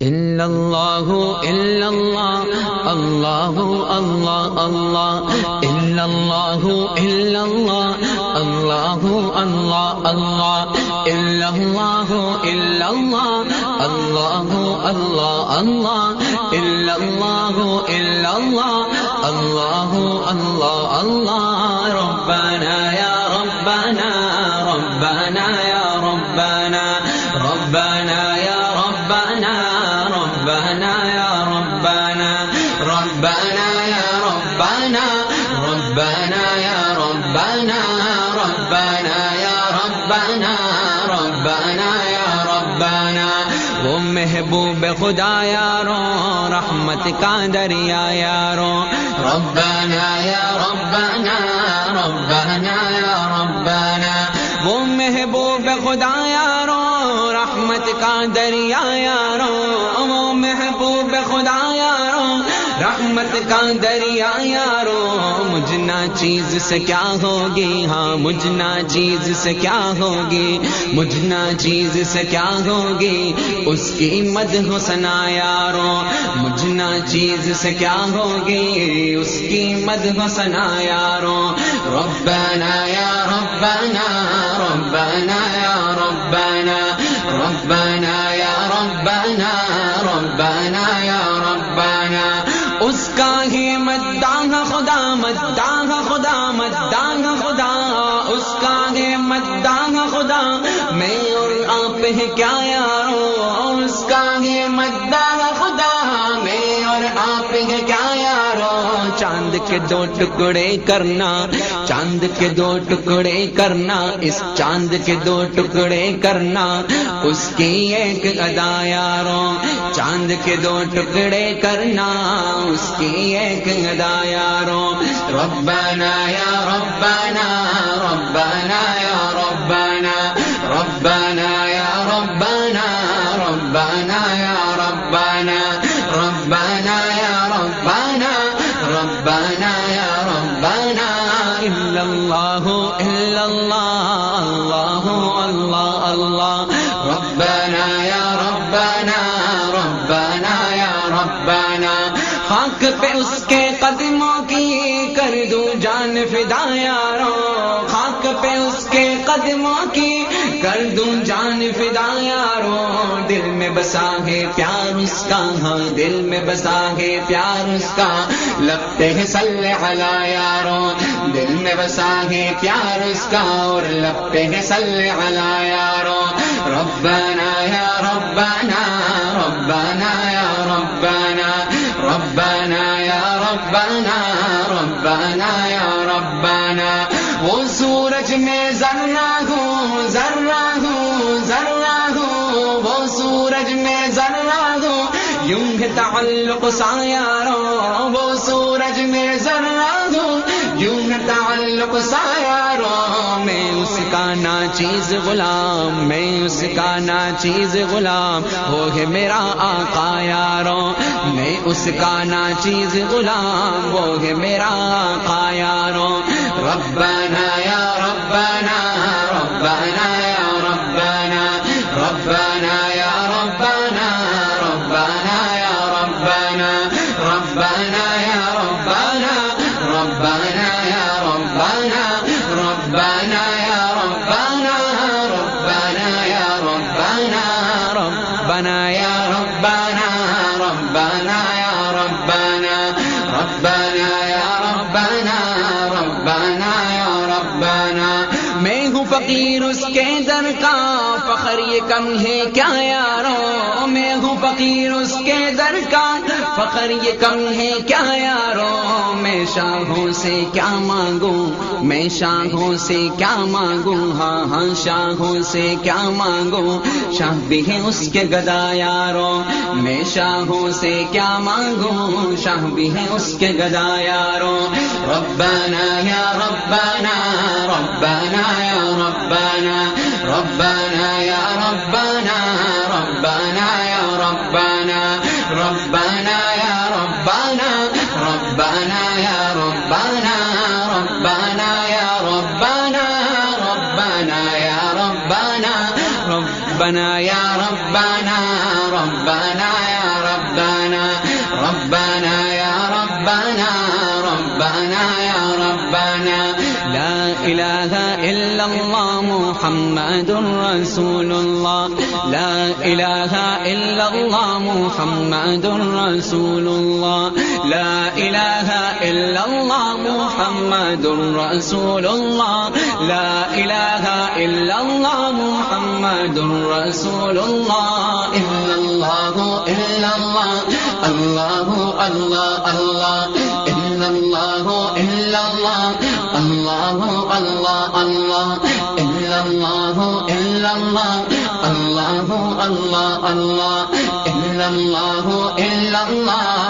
إلا الله إلا الله الله الله الله إلا الله إلا الله الله الله الله إلا الله إلا الله الله الله الله إلا الله إلا الله الله الله الله ربنا يا ربنا ربنا يا ربنا ربنا يا ربنا ربنا يا ربنا ربنا يا ربنا ربنا يا ربنا ربنا يا ربنا ربنا يا ربنا وہ محبوب خدا یارو رحمت کا دریا یارو ربنا یا ربنا ربنا یا ربنا وہ محبوب خدا یارو رحمت کا دریا یارو وہ محبوب خدا یارو رحمت کا دریا یارو مجھنا چیز سے کیا ہوگی ہاں مجھنا چیز سے کیا ہوگی مجھنا چیز سے کیا ہوگی اس کی مدح و ثنا یارو مجھنا چیز سے کیا ہوگی اس کی مدح و ثنا یارو ربنا یا ربنا ربنا یا ربنا ربنا یا ربنا ربنا یا ربنا اس کا ہی مداح خدا مداح خدا مداح خدا اس کا ہی مداح خدا میں اور آپ ہے کیا یارو اس کا ہی مداح خدا میں اور آپ ہے کیا یارو چاند کے دو ٹکڑے کرنا چاند کے دو ٹکڑے کرنا اس چاند کے دو ٹکڑے کرنا اس کی ایک ادا یارو چاند کے دو ٹکڑے کرنا اس کی ایک ادا یارو ربنا یا ربنا ربنا یا ربنا ربنا یا ربنا ربنا یا ربنا ربنا یا ربنا ربنا یا ربنا الا اللہ الا اللہ اللہ اللہ اللہ ربنا یا ربنا ربنا یا ربنا خاک پہ اس کے قدموں کی کر دوں جان فدا یارو خاک پہ اس کے قدموں کی کر دوں جان فدا یارو دل میں بسا ہے پیار اس کا ہاں دل میں بسا ہے پیار اس کا لگتے ہیں صلی علی یارو دل میں بسا ہے پیار اس کا اور لگتے ہیں صلی علی یارو ربنا یا ربنا ربنا یا ربنا ربنا یا ربنا ربنا یا ربنا وہ سورج میں ذرہ ہوں ذرہ ہوں ذرہ ہوں وہ سورج میں ذرہ ہوں یوں ہے تعلق سا یارو وہ سورج میں ذرہ ہوں یوں ہے تعلق سا یارو میں اس کا نا چیز غلام میں اس کا نا چیز غلام وہ ہے میرا آقا یارو میں اس کا نا چیز غلام وہ ہے میرا آقا یارو ربنا یا ربنا ربنا یا ربنا ربنا یا ربنا ربنا یا ربنا ربنا یا ربنا ربنا یا ربنا ربنا یا ربنا ربنا یا ربنا ربنا یا ربنا ربنا یا ربنا ربنا یا ربنا ربنا یا ربنا میں ہوں فقیر اس کے در کا فخر یہ کم ہے کیا یارو میں ہوں فقیر اس کے در کا فخر یہ کم ہے کیا یارو میں شاہوں سے کیا مانگوں میں شاہوں سے کیا مانگوں ہاں ہاں شاہوں سے کیا مانگوں شاہ بھی ہے اس کے گدا یارو میں شاہوں سے کیا مانگوں شاہ بھی ہے اس کے گدا یارو ربنا یا ربنا ربنا یا ربنا ربنا یا ربنا ربنا یا ربنا ربنا یا ربنا ربنا یا ربنا ربنا یا ربنا ربنا یا ربنا ربنا یا ربنا ربنا إله إلا الله محمد رسول الله لا إله إلا الله محمد رسول الله لا إله إلا الله محمد رسول الله لا إله إلا الله محمد رسول الله إلا الله إلا الله الله الله الله إلا الله إلا الله الله الله الله إلا الله إلا الله الله الله الله إلا الله إلا الله